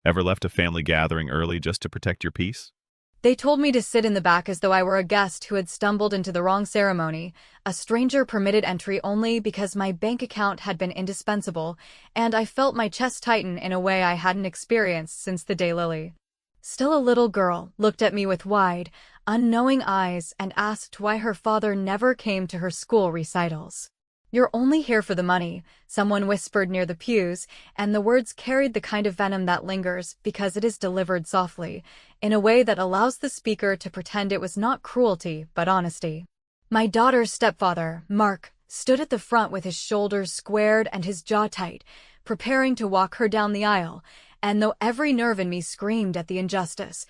Ever left a family gathering early just to protect your peace? They told me to sit in the back as though I were a guest who had stumbled into the wrong ceremony, a stranger permitted entry only because my bank account had been indispensable, and I felt my chest tighten in a way I hadn't experienced since the day Lily, still a little girl, looked at me with wide, unknowing eyes and asked why her father never came to her school recitals. "You're only here for the money," someone whispered near the pews, and the words carried the kind of venom that lingers because it is delivered softly, in a way that allows the speaker to pretend it was not cruelty but honesty. My daughter's stepfather, Mark, stood at the front with his shoulders squared and his jaw tight, preparing to walk her down the aisle, and though every nerve in me screamed at the injustice,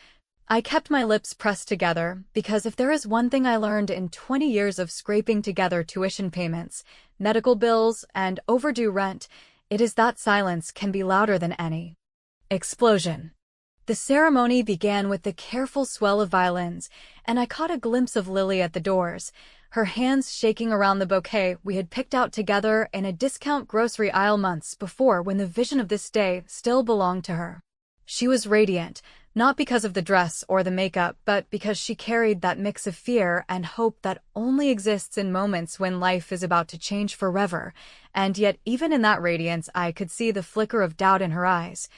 I kept my lips pressed together because if there is one thing I learned in 20 years of scraping together tuition payments, medical bills, and overdue rent, it is that silence can be louder than any explosion. The ceremony began with the careful swell of violins, and I caught a glimpse of Lily at the doors, her hands shaking around the bouquet we had picked out together in a discount grocery aisle months before when the vision of this day still belonged to her. She was radiant, not because of the dress or the makeup, but because she carried that mix of fear and hope that only exists in moments when life is about to change forever, and yet even in that radiance I could see the flicker of doubt in her eyes,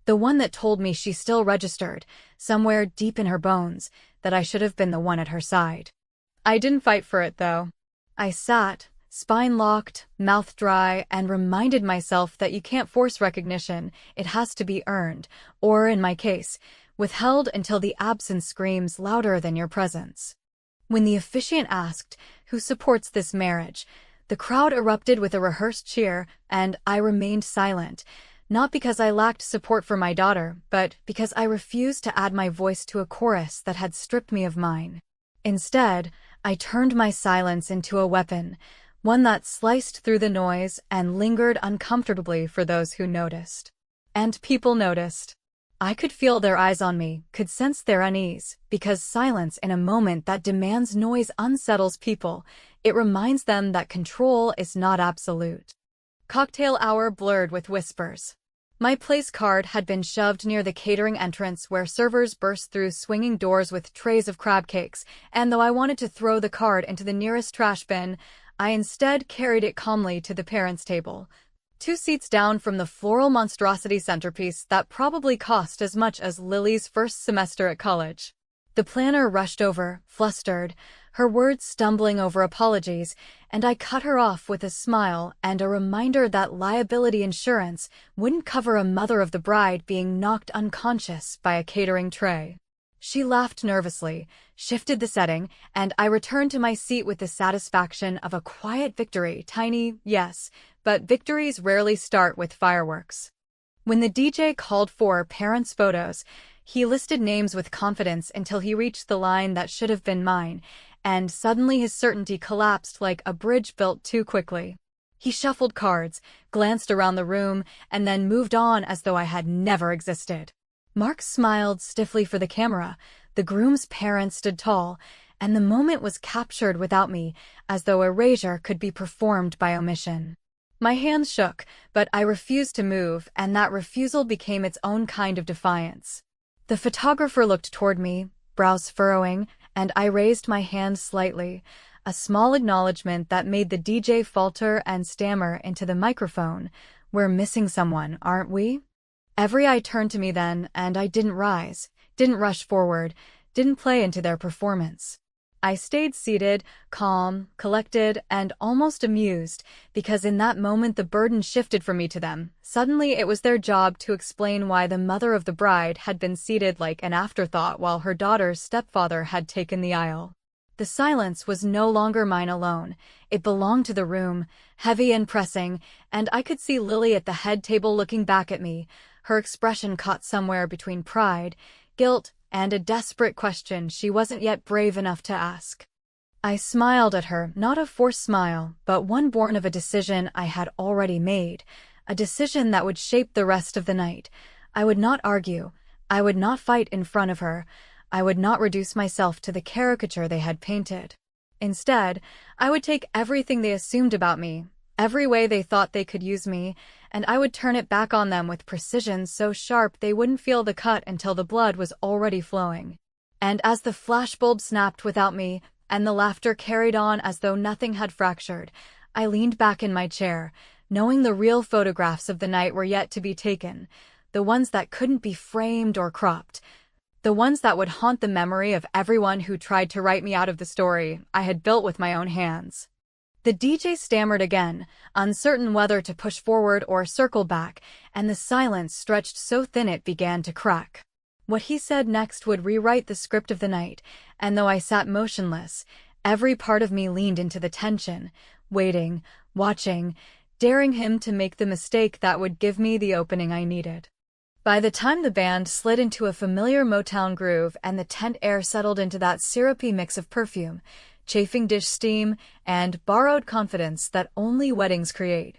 the one that told me she still registered, somewhere deep in her bones, that I should have been the one at her side. I didn't fight for it, though. I sat, spine locked, mouth dry, and reminded myself that you can't force recognition, it has to be earned, or in my case, withheld until the absence screams louder than your presence. When the officiant asked, "Who supports this marriage?" the crowd erupted with a rehearsed cheer, and I remained silent, not because I lacked support for my daughter, but because I refused to add my voice to a chorus that had stripped me of mine. Instead, I turned my silence into a weapon, one that sliced through the noise and lingered uncomfortably for those who noticed. And people noticed. I could feel their eyes on me, could sense their unease, because silence in a moment that demands noise unsettles people. It reminds them that control is not absolute. Cocktail hour blurred with whispers. My place card had been shoved near the catering entrance where servers burst through swinging doors with trays of crab cakes, and though I wanted to throw the card into the nearest trash bin, I instead carried it calmly to the parents' table, 2 seats down from the floral monstrosity centerpiece that probably cost as much as Lily's first semester at college. The planner rushed over, flustered, her words stumbling over apologies, and I cut her off with a smile and a reminder that liability insurance wouldn't cover a mother of the bride being knocked unconscious by a catering tray. She laughed nervously, shifted the setting, and I returned to my seat with the satisfaction of a quiet victory. Tiny, yes, but victories rarely start with fireworks. When the DJ called for parents' photos, he listed names with confidence until he reached the line that should have been mine, and suddenly his certainty collapsed like a bridge built too quickly. He shuffled cards, glanced around the room, and then moved on as though I had never existed. Mark smiled stiffly for the camera, the groom's parents stood tall, and the moment was captured without me, as though erasure could be performed by omission. My hands shook, but I refused to move, and that refusal became its own kind of defiance. The photographer looked toward me, brows furrowing, and I raised my hand slightly, a small acknowledgement that made the DJ falter and stammer into the microphone. "We're missing someone, aren't we?" Every eye turned to me then, and I didn't rise, didn't rush forward, didn't play into their performance. I stayed seated, calm, collected, and almost amused, because in that moment the burden shifted from me to them. Suddenly it was their job to explain why the mother of the bride had been seated like an afterthought while her daughter's stepfather had taken the aisle. The silence was no longer mine alone. It belonged to the room, heavy and pressing, and I could see Lily at the head table looking back at me, her expression caught somewhere between pride, guilt, and a desperate question she wasn't yet brave enough to ask. I smiled at her, not a forced smile, but one born of a decision I had already made, a decision that would shape the rest of the night. I would not argue. I would not fight in front of her. I would not reduce myself to the caricature they had painted. Instead, I would take everything they assumed about me, every way they thought they could use me, and I would turn it back on them with precision so sharp they wouldn't feel the cut until the blood was already flowing. And as the flashbulb snapped without me, and the laughter carried on as though nothing had fractured, I leaned back in my chair, knowing the real photographs of the night were yet to be taken, the ones that couldn't be framed or cropped, the ones that would haunt the memory of everyone who tried to write me out of the story I had built with my own hands. The DJ stammered again, uncertain whether to push forward or circle back, and the silence stretched so thin it began to crack. What he said next would rewrite the script of the night, and though I sat motionless, every part of me leaned into the tension, waiting, watching, daring him to make the mistake that would give me the opening I needed. By the time the band slid into a familiar Motown groove and the tent air settled into that syrupy mix of perfume, chafing dish steam, and borrowed confidence that only weddings create,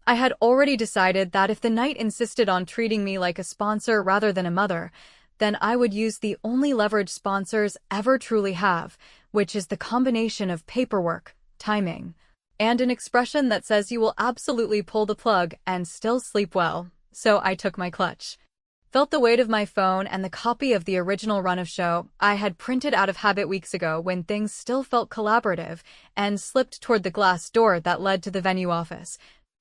I had already decided that if the night insisted on treating me like a sponsor rather than a mother, then I would use the only leverage sponsors ever truly have, which is the combination of paperwork, timing, and an expression that says you will absolutely pull the plug and still sleep well. So I took my clutch, felt the weight of my phone and the copy of the original run of show I had printed out of habit weeks ago when things still felt collaborative, and slipped toward the glass door that led to the venue office,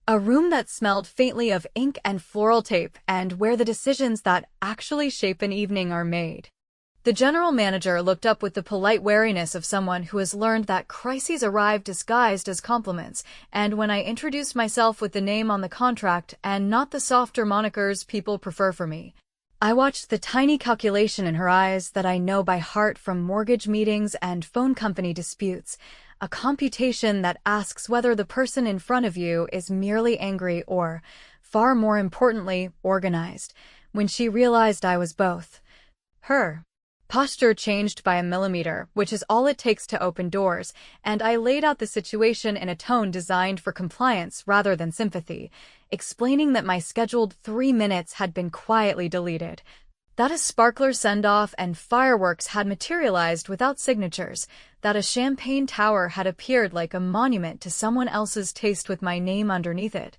a room that smelled faintly of ink and floral tape and where the decisions that actually shape an evening are made. The general manager looked up with the polite wariness of someone who has learned that crises arrive disguised as compliments, and when I introduced myself with the name on the contract and not the softer monikers people prefer for me, I watched the tiny calculation in her eyes that I know by heart from mortgage meetings and phone company disputes, a computation that asks whether the person in front of you is merely angry or, far more importantly, organized, when she realized I was both. Her posture changed by a millimeter, which is all it takes to open doors, and I laid out the situation in a tone designed for compliance rather than sympathy, explaining that my scheduled 3 minutes had been quietly deleted, that a sparkler send-off and fireworks had materialized without signatures, that a champagne tower had appeared like a monument to someone else's taste with my name underneath it,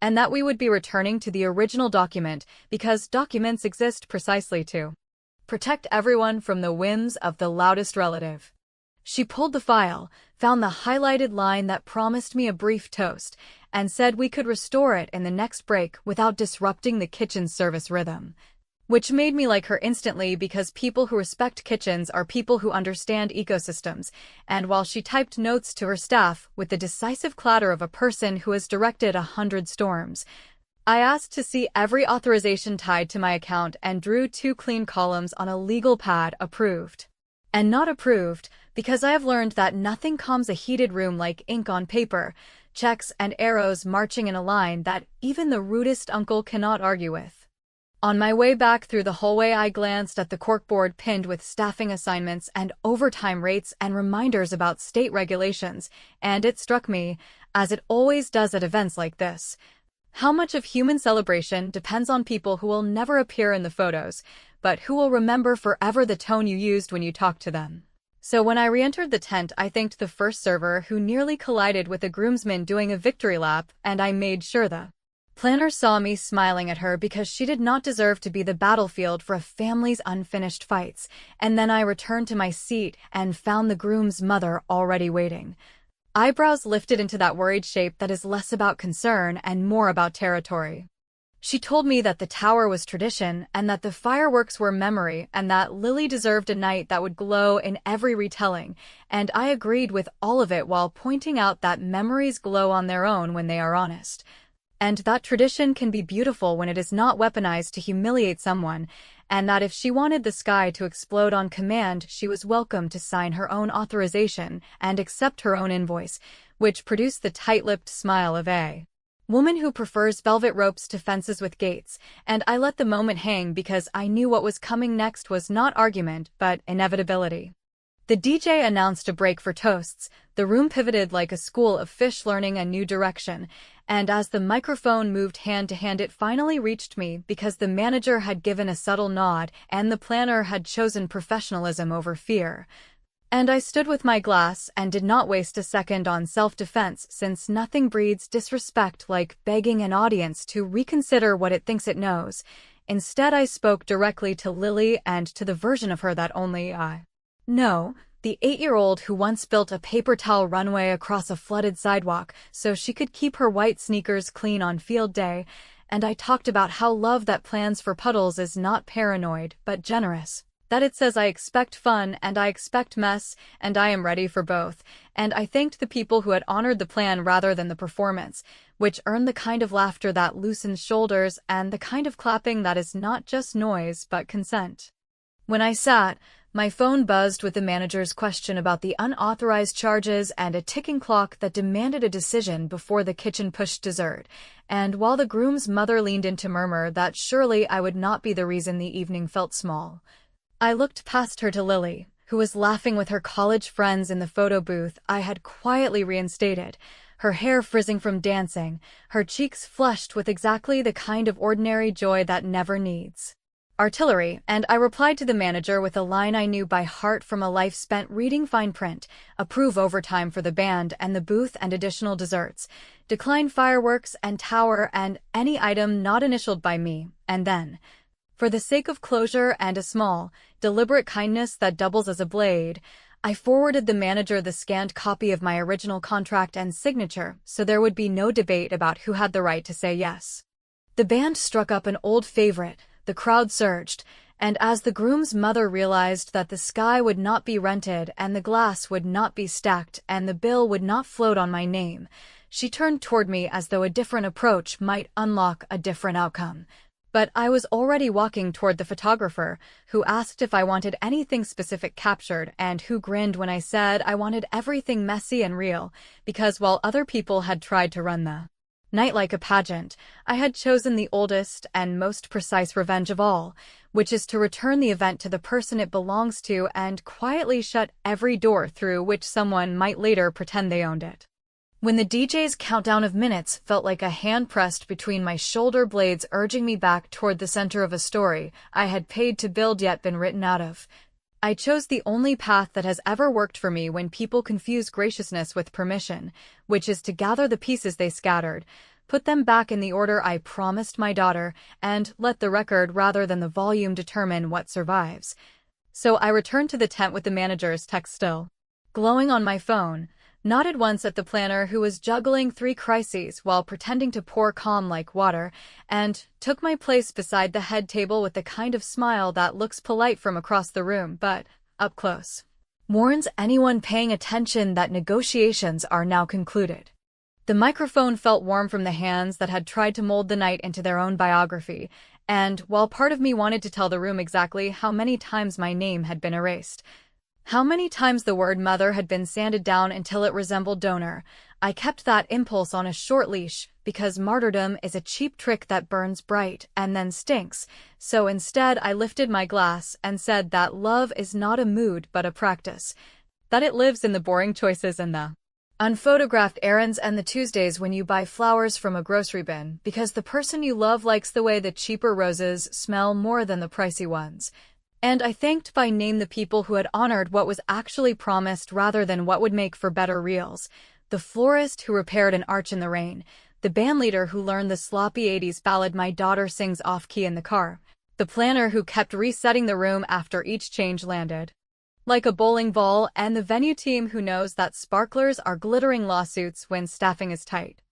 and that we would be returning to the original document because documents exist precisely to protect everyone from the whims of the loudest relative. She pulled the file, found the highlighted line that promised me a brief toast, and said we could restore it in the next break without disrupting the kitchen service rhythm. Which made me like her instantly because people who respect kitchens are people who understand ecosystems, and while she typed notes to her staff with the decisive clatter of a person who has directed 100 storms, I asked to see every authorization tied to my account and drew 2 clean columns on a legal pad approved. And not approved, because I have learned that nothing calms a heated room like ink on paper, checks and arrows marching in a line that even the rudest uncle cannot argue with. On my way back through the hallway I glanced at the corkboard pinned with staffing assignments and overtime rates and reminders about state regulations, and it struck me, as it always does at events like this, how much of human celebration depends on people who will never appear in the photos, but who will remember forever the tone you used when you talked to them. So when I re-entered the tent, I thanked the first server who nearly collided with a groomsman doing a victory lap, and I made sure the planner saw me smiling at her because she did not deserve to be the battlefield for a family's unfinished fights, and then I returned to my seat and found the groom's mother already waiting. Eyebrows lifted into that worried shape that is less about concern and more about territory. She told me that the tower was tradition and that the fireworks were memory and that Lily deserved a night that would glow in every retelling, and I agreed with all of it while pointing out that memories glow on their own when they are honest, and that tradition can be beautiful when it is not weaponized to humiliate someone, and that if she wanted the sky to explode on command, she was welcome to sign her own authorization and accept her own invoice, which produced the tight-lipped smile of a woman who prefers velvet ropes to fences with gates, and I let the moment hang because I knew what was coming next was not argument, but inevitability. The DJ announced a break for toasts, the room pivoted like a school of fish learning a new direction, and as the microphone moved hand to hand it finally reached me because the manager had given a subtle nod and the planner had chosen professionalism over fear. And I stood with my glass and did not waste a second on self-defense, since nothing breeds disrespect like begging an audience to reconsider what it thinks it knows. Instead, I spoke directly to Lily and to the version of her that only I know. The 8-year-old who once built a paper towel runway across a flooded sidewalk so she could keep her white sneakers clean on field day, and I talked about how love that plans for puddles is not paranoid, but generous. That it says I expect fun and I expect mess, and I am ready for both. And I thanked the people who had honored the plan rather than the performance, which earned the kind of laughter that loosens shoulders and the kind of clapping that is not just noise but consent. When I sat, my phone buzzed with the manager's question about the unauthorized charges and a ticking clock that demanded a decision before the kitchen pushed dessert, and while the groom's mother leaned in to murmur that surely I would not be the reason the evening felt small. I looked past her to Lily, who was laughing with her college friends in the photo booth I had quietly reinstated, her hair frizzing from dancing, her cheeks flushed with exactly the kind of ordinary joy that never needs artillery, and I replied to the manager with a line I knew by heart from a life spent reading fine print: approve overtime for the band and the booth and additional desserts, decline fireworks and tower and any item not initialed by me, and then, for the sake of closure and a small, deliberate kindness that doubles as a blade, I forwarded the manager the scanned copy of my original contract and signature so there would be no debate about who had the right to say yes. The band struck up an old favorite, the crowd surged, and as the groom's mother realized that the sky would not be rented and the glass would not be stacked and the bill would not float on my name, she turned toward me as though a different approach might unlock a different outcome. But I was already walking toward the photographer, who asked if I wanted anything specific captured and who grinned when I said I wanted everything messy and real, because while other people had tried to run the night like a pageant, I had chosen the oldest and most precise revenge of all, which is to return the event to the person it belongs to and quietly shut every door through which someone might later pretend they owned it. When the DJ's countdown of minutes felt like a hand pressed between my shoulder blades urging me back toward the center of a story I had paid to build yet been written out of, I chose the only path that has ever worked for me when people confuse graciousness with permission, which is to gather the pieces they scattered, put them back in the order I promised my daughter, and let the record rather than the volume determine what survives. So I returned to the tent with the manager's text still glowing on my phone, nodded once at the planner who was juggling 3 crises while pretending to pour calm like water, and took my place beside the head table with the kind of smile that looks polite from across the room but, up close, warns anyone paying attention that negotiations are now concluded. The microphone felt warm from the hands that had tried to mold the night into their own biography, and while part of me wanted to tell the room exactly how many times my name had been erased, how many times the word mother had been sanded down until it resembled donor, I kept that impulse on a short leash because martyrdom is a cheap trick that burns bright and then stinks, so instead I lifted my glass and said that love is not a mood but a practice, that it lives in the boring choices and the unphotographed errands and the Tuesdays when you buy flowers from a grocery bin because the person you love likes the way the cheaper roses smell more than the pricey ones. And I thanked by name the people who had honored what was actually promised rather than what would make for better reels. The florist who repaired an arch in the rain, the bandleader who learned the sloppy 80s ballad my daughter sings off-key in the car, the planner who kept resetting the room after each change landed like a bowling ball, and the venue team who knows that sparklers are glittering lawsuits when staffing is tight.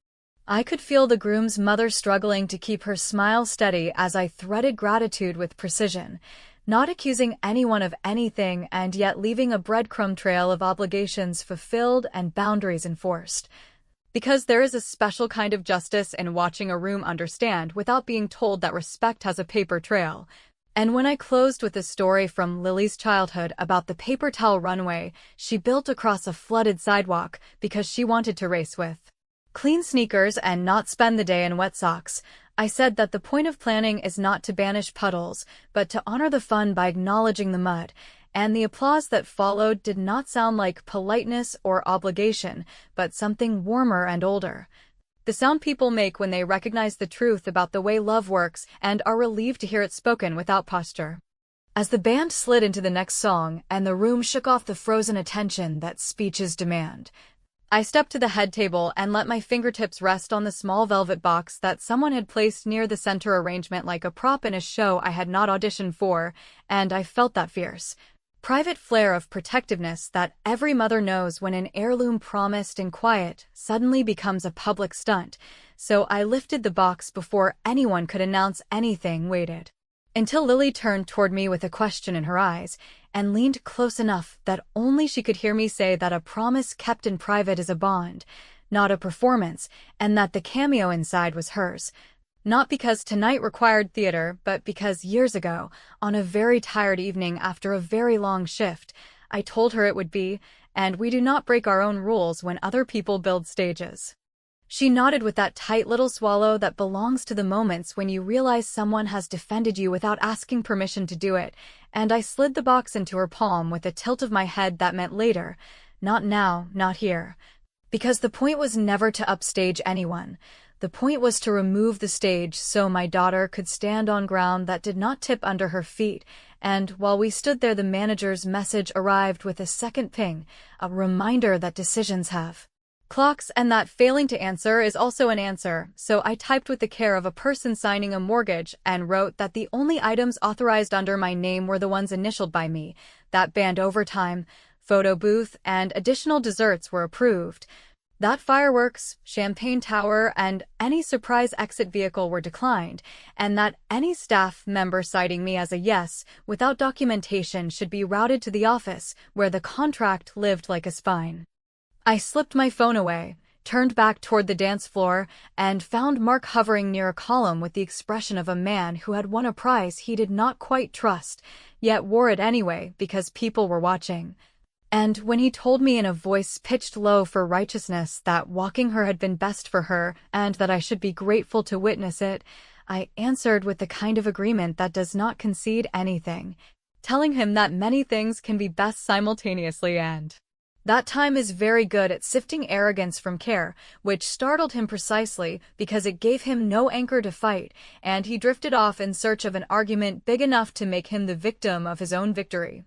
I could feel the groom's mother struggling to keep her smile steady as I threaded gratitude with precision, not accusing anyone of anything and yet leaving a breadcrumb trail of obligations fulfilled and boundaries enforced. Because there is a special kind of justice in watching a room understand without being told that respect has a paper trail. And when I closed with a story from Lily's childhood about the paper towel runway she built across a flooded sidewalk because she wanted to race with clean sneakers and not spend the day in wet socks, I said that the point of planning is not to banish puddles, but to honor the fun by acknowledging the mud, and the applause that followed did not sound like politeness or obligation, but something warmer and older. The sound people make when they recognize the truth about the way love works and are relieved to hear it spoken without posture. As the band slid into the next song and the room shook off the frozen attention that speeches demand, I stepped to the head table and let my fingertips rest on the small velvet box that someone had placed near the center arrangement like a prop in a show I had not auditioned for, and I felt that fierce, private flare of protectiveness that every mother knows when an heirloom promised in quiet suddenly becomes a public stunt, so I lifted the box before anyone could announce anything, waited until Lily turned toward me with a question in her eyes, and leaned close enough that only she could hear me say that a promise kept in private is a bond, not a performance, and that the cameo inside was hers. Not because tonight required theater, but because years ago, on a very tired evening after a very long shift, I told her it would be, and we do not break our own rules when other people build stages. She nodded with that tight little swallow that belongs to the moments when you realize someone has defended you without asking permission to do it, and I slid the box into her palm with a tilt of my head that meant later, not now, not here. Because the point was never to upstage anyone. The point was to remove the stage so my daughter could stand on ground that did not tip under her feet, and while we stood there the manager's message arrived with a second ping, a reminder that decisions have clocks and that failing to answer is also an answer, so I typed with the care of a person signing a mortgage and wrote that the only items authorized under my name were the ones initialed by me, that band overtime, photo booth, and additional desserts were approved, that fireworks, champagne tower, and any surprise exit vehicle were declined, and that any staff member citing me as a yes without documentation should be routed to the office where the contract lived like a spine. I slipped my phone away, turned back toward the dance floor, and found Mark hovering near a column with the expression of a man who had won a prize he did not quite trust, yet wore it anyway because people were watching. And when he told me in a voice pitched low for righteousness that walking her had been best for her and that I should be grateful to witness it, I answered with the kind of agreement that does not concede anything, telling him that many things can be best simultaneously and that time is very good at sifting arrogance from care, which startled him precisely because it gave him no anchor to fight, and he drifted off in search of an argument big enough to make him the victim of his own victory.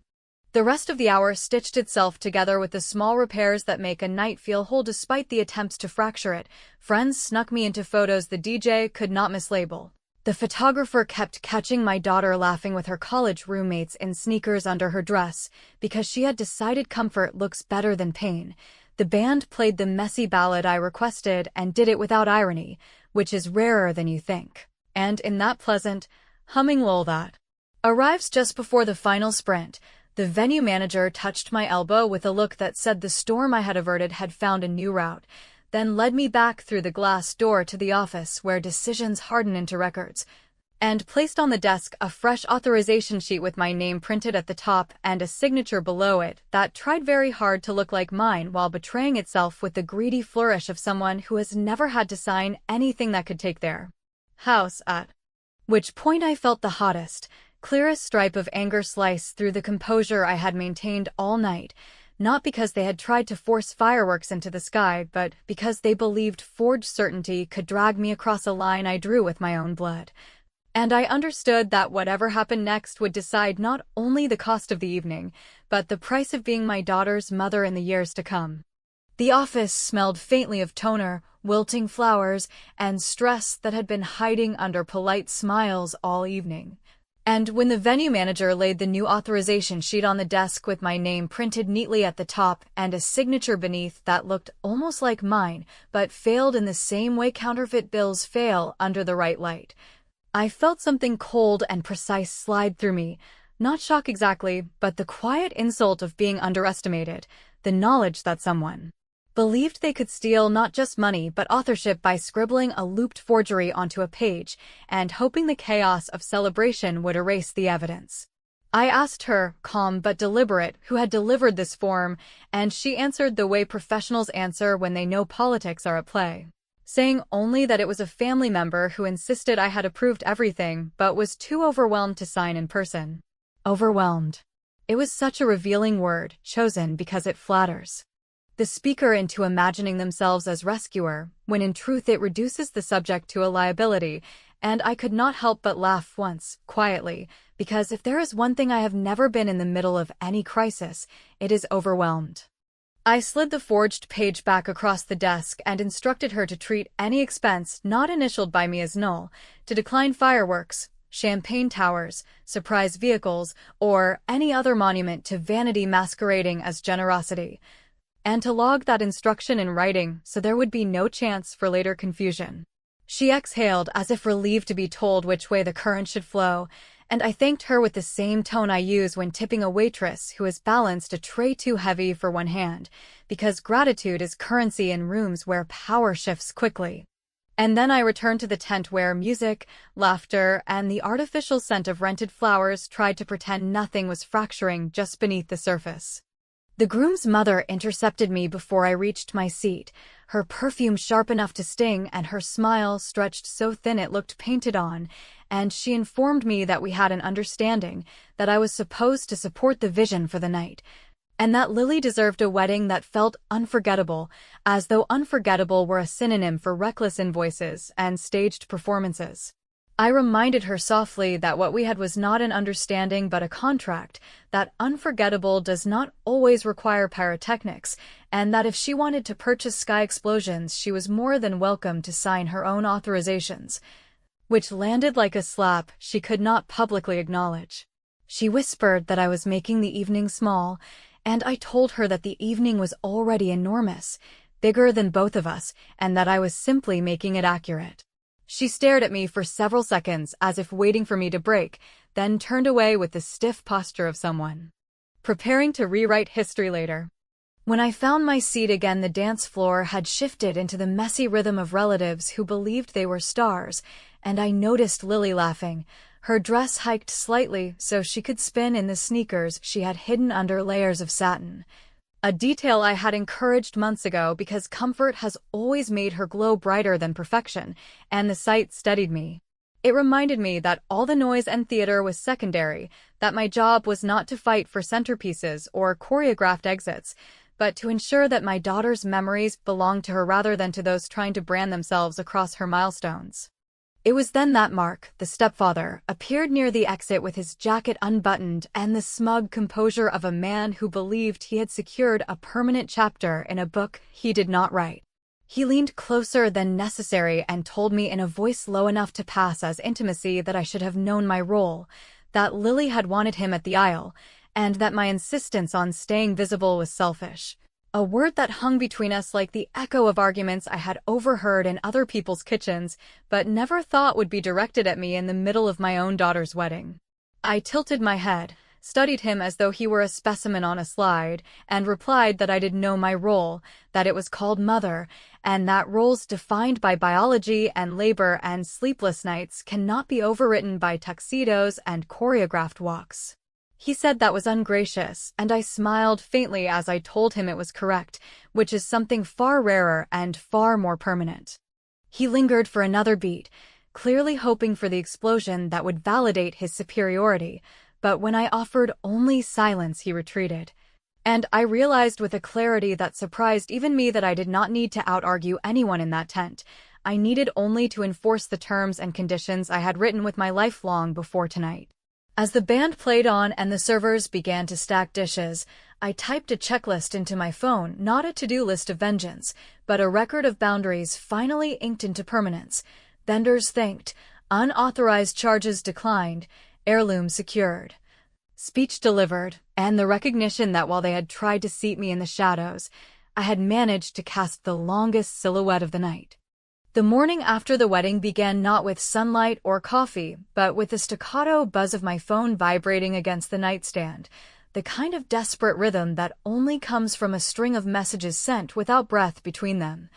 The rest of the hour stitched itself together with the small repairs that make a night feel whole despite the attempts to fracture it. Friends snuck me into photos the DJ could not mislabel. The photographer kept catching my daughter laughing with her college roommates in sneakers under her dress, because she had decided comfort looks better than pain. The band played the messy ballad I requested and did it without irony, which is rarer than you think. And in that pleasant, humming lull that arrives just before the final sprint, the venue manager touched my elbow with a look that said the storm I had averted had found a new route, then led me back through the glass door to the office where decisions harden into records, and placed on the desk a fresh authorization sheet with my name printed at the top and a signature below it that tried very hard to look like mine while betraying itself with the greedy flourish of someone who has never had to sign anything that could take their house, at which point I felt the hottest, clearest stripe of anger slice through the composure I had maintained all night, not because they had tried to force fireworks into the sky, but because they believed forged certainty could drag me across a line I drew with my own blood. And I understood that whatever happened next would decide not only the cost of the evening, but the price of being my daughter's mother in the years to come. The office smelled faintly of toner, wilting flowers, and stress that had been hiding under polite smiles all evening. And when the venue manager laid the new authorization sheet on the desk with my name printed neatly at the top and a signature beneath that looked almost like mine, but failed in the same way counterfeit bills fail under the right light, I felt something cold and precise slide through me. Not shock exactly, but the quiet insult of being underestimated, the knowledge that someone believed they could steal not just money but authorship by scribbling a looped forgery onto a page and hoping the chaos of celebration would erase the evidence. I asked her, calm but deliberate, who had delivered this form, and she answered the way professionals answer when they know politics are at play, saying only that it was a family member who insisted I had approved everything but was too overwhelmed to sign in person. Overwhelmed. It was such a revealing word, chosen because it flatters the speaker into imagining themselves as rescuer, when in truth it reduces the subject to a liability, and I could not help but laugh once, quietly, because if there is one thing I have never been in the middle of any crisis, it is overwhelmed. I slid the forged page back across the desk and instructed her to treat any expense not initialed by me as null, to decline fireworks, champagne towers, surprise vehicles, or any other monument to vanity masquerading as generosity, and to log that instruction in writing so there would be no chance for later confusion. She exhaled as if relieved to be told which way the current should flow, and I thanked her with the same tone I use when tipping a waitress who has balanced a tray too heavy for one hand, because gratitude is currency in rooms where power shifts quickly. And then I returned to the tent where music, laughter, and the artificial scent of rented flowers tried to pretend nothing was fracturing just beneath the surface. The groom's mother intercepted me before I reached my seat, her perfume sharp enough to sting and her smile stretched so thin it looked painted on, and she informed me that we had an understanding, that I was supposed to support the vision for the night, and that Lily deserved a wedding that felt unforgettable, as though unforgettable were a synonym for reckless invoices and staged performances. I reminded her softly that what we had was not an understanding but a contract, that unforgettable does not always require pyrotechnics, and that if she wanted to purchase sky explosions she was more than welcome to sign her own authorizations, which landed like a slap she could not publicly acknowledge. She whispered that I was making the evening small, and I told her that the evening was already enormous, bigger than both of us, and that I was simply making it accurate. She stared at me for several seconds as if waiting for me to break, then turned away with the stiff posture of someone preparing to rewrite history later. When I found my seat again, the dance floor had shifted into the messy rhythm of relatives who believed they were stars, and I noticed Lily laughing, her dress hiked slightly so she could spin in the sneakers she had hidden under layers of satin. A detail I had encouraged months ago because comfort has always made her glow brighter than perfection, and the sight steadied me. It reminded me that all the noise and theater was secondary, that my job was not to fight for centerpieces or choreographed exits, but to ensure that my daughter's memories belonged to her rather than to those trying to brand themselves across her milestones. It was then that Mark, the stepfather, appeared near the exit with his jacket unbuttoned and the smug composure of a man who believed he had secured a permanent chapter in a book he did not write. He leaned closer than necessary and told me in a voice low enough to pass as intimacy that I should have known my role, that Lily had wanted him at the aisle, and that my insistence on staying visible was selfish. A word that hung between us like the echo of arguments I had overheard in other people's kitchens, but never thought would be directed at me in the middle of my own daughter's wedding. I tilted my head, studied him as though he were a specimen on a slide, and replied that I did know my role, that it was called mother, and that roles defined by biology and labor and sleepless nights cannot be overwritten by tuxedos and choreographed walks. He said that was ungracious, and I smiled faintly as I told him it was correct, which is something far rarer and far more permanent. He lingered for another beat, clearly hoping for the explosion that would validate his superiority, but when I offered only silence he retreated. And I realized with a clarity that surprised even me that I did not need to out-argue anyone in that tent. I needed only to enforce the terms and conditions I had written with my life long before tonight. As the band played on and the servers began to stack dishes, I typed a checklist into my phone, not a to-do list of vengeance, but a record of boundaries finally inked into permanence. Vendors thanked, unauthorized charges declined, heirloom secured, speech delivered, and the recognition that while they had tried to seat me in the shadows, I had managed to cast the longest silhouette of the night. The morning after the wedding began not with sunlight or coffee, but with the staccato buzz of my phone vibrating against the nightstand, the kind of desperate rhythm that only comes from a string of messages sent without breath between them.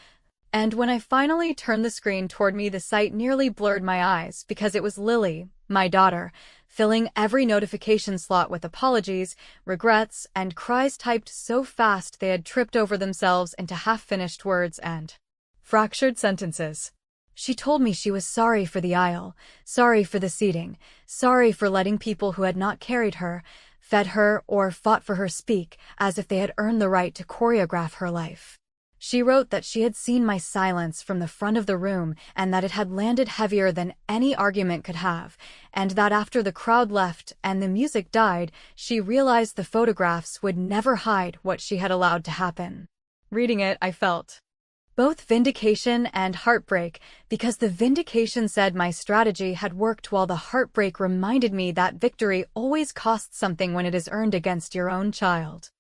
And when I finally turned the screen toward me, the sight nearly blurred my eyes because it was Lily, my daughter, filling every notification slot with apologies, regrets, and cries typed so fast they had tripped over themselves into half-finished words and fractured sentences. She told me she was sorry for the aisle, sorry for the seating, sorry for letting people who had not carried her, fed her, or fought for her speak, as if they had earned the right to choreograph her life. She wrote that she had seen my silence from the front of the room and that it had landed heavier than any argument could have, and that after the crowd left and the music died, she realized the photographs would never hide what she had allowed to happen. Reading it, I felt both vindication and heartbreak, because the vindication said my strategy had worked while the heartbreak reminded me that victory always costs something when it is earned against your own child.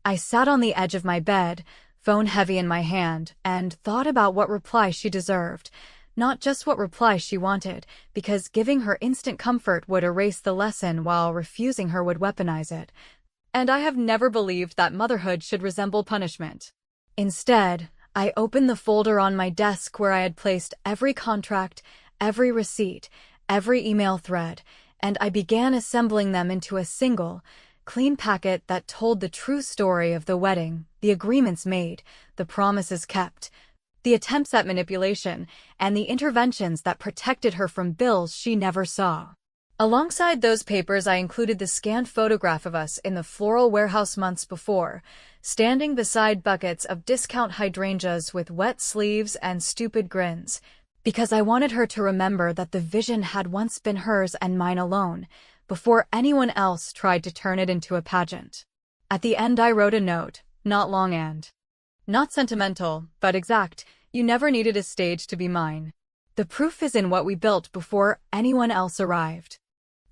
I sat on the edge of my bed, phone heavy in my hand, and thought about what reply she deserved. Not just what reply she wanted, because giving her instant comfort would erase the lesson while refusing her would weaponize it. And I have never believed that motherhood should resemble punishment. Instead, I opened the folder on my desk where I had placed every contract, every receipt, every email thread, and I began assembling them into a single, clean packet that told the true story of the wedding, the agreements made, the promises kept, the attempts at manipulation, and the interventions that protected her from bills she never saw. Alongside those papers, I included the scanned photograph of us in the floral warehouse months before, standing beside buckets of discount hydrangeas with wet sleeves and stupid grins, because I wanted her to remember that the vision had once been hers and mine alone, before anyone else tried to turn it into a pageant. At the end, I wrote a note, not long and not sentimental, but exact. You never needed a stage to be mine. The proof is in what we built before anyone else arrived.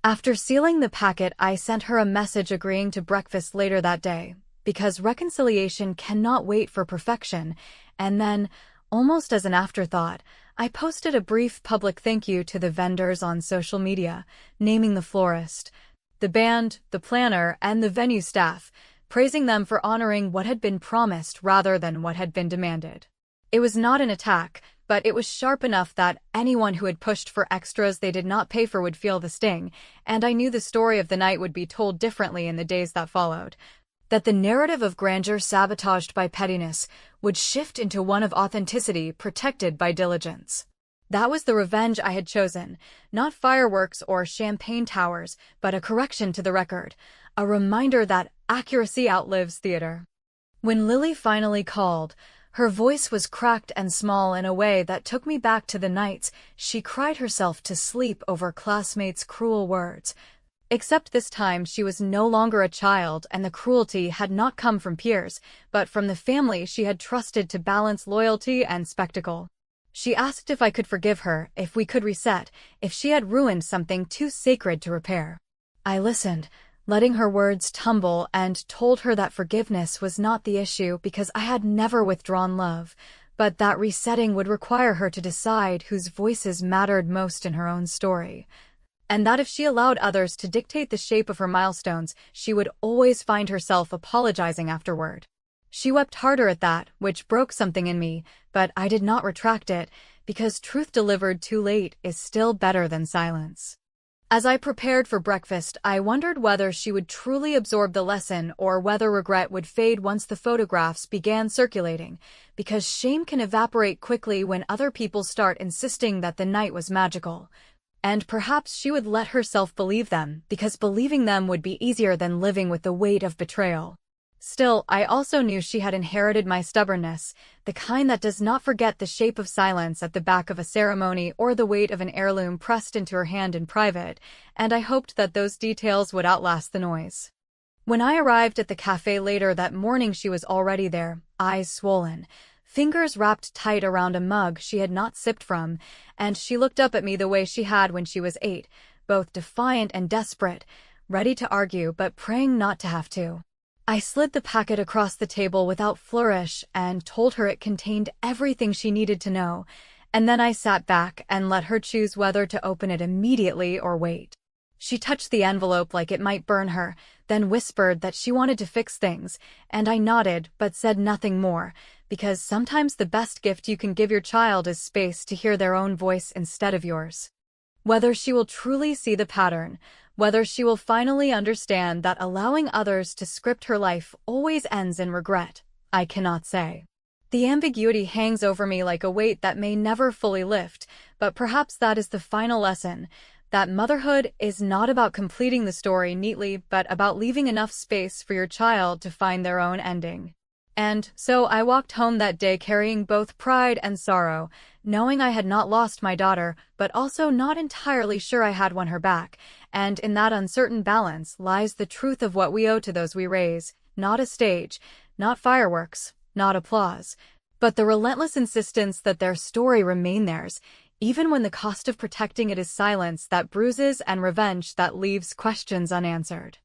After sealing the packet, I sent her a message agreeing to breakfast later that day, because reconciliation cannot wait for perfection, and then, almost as an afterthought, I posted a brief public thank you to the vendors on social media, naming the florist, the band, the planner, and the venue staff, praising them for honoring what had been promised rather than what had been demanded. It was not an attack, but it was sharp enough that anyone who had pushed for extras they did not pay for would feel the sting, and I knew the story of the night would be told differently in the days that followed. That the narrative of grandeur sabotaged by pettiness would shift into one of authenticity protected by diligence. That was the revenge I had chosen, not fireworks or champagne towers, but a correction to the record, a reminder that accuracy outlives theater. When Lily finally called, her voice was cracked and small in a way that took me back to the nights she cried herself to sleep over classmates' cruel words. Except this time she was no longer a child, and the cruelty had not come from peers, but from the family she had trusted to balance loyalty and spectacle. She asked if I could forgive her, if we could reset, if she had ruined something too sacred to repair. I listened, letting her words tumble, and told her that forgiveness was not the issue because I had never withdrawn love, but that resetting would require her to decide whose voices mattered most in her own story. And that if she allowed others to dictate the shape of her milestones, she would always find herself apologizing afterward. She wept harder at that, which broke something in me, but I did not retract it, because truth delivered too late is still better than silence. As I prepared for breakfast, I wondered whether she would truly absorb the lesson or whether regret would fade once the photographs began circulating, because shame can evaporate quickly when other people start insisting that the night was magical. And perhaps she would let herself believe them, because believing them would be easier than living with the weight of betrayal. Still, I also knew she had inherited my stubbornness, the kind that does not forget the shape of silence at the back of a ceremony or the weight of an heirloom pressed into her hand in private, and I hoped that those details would outlast the noise. When I arrived at the cafe later that morning, she was already there, eyes swollen, fingers wrapped tight around a mug she had not sipped from, and she looked up at me the way she had when she was 8, both defiant and desperate, ready to argue but praying not to have to. I slid the packet across the table without flourish and told her it contained everything she needed to know, and then I sat back and let her choose whether to open it immediately or wait. She touched the envelope like it might burn her, then whispered that she wanted to fix things, and I nodded but said nothing more, because sometimes the best gift you can give your child is space to hear their own voice instead of yours. Whether she will truly see the pattern, whether she will finally understand that allowing others to script her life always ends in regret, I cannot say. The ambiguity hangs over me like a weight that may never fully lift, but perhaps that is the final lesson, that motherhood is not about completing the story neatly but about leaving enough space for your child to find their own ending. And so I walked home that day carrying both pride and sorrow, knowing I had not lost my daughter, but also not entirely sure I had won her back. And in that uncertain balance lies the truth of what we owe to those we raise, not a stage, not fireworks, not applause, but the relentless insistence that their story remain theirs, even when the cost of protecting it is silence that bruises and revenge that leaves questions unanswered.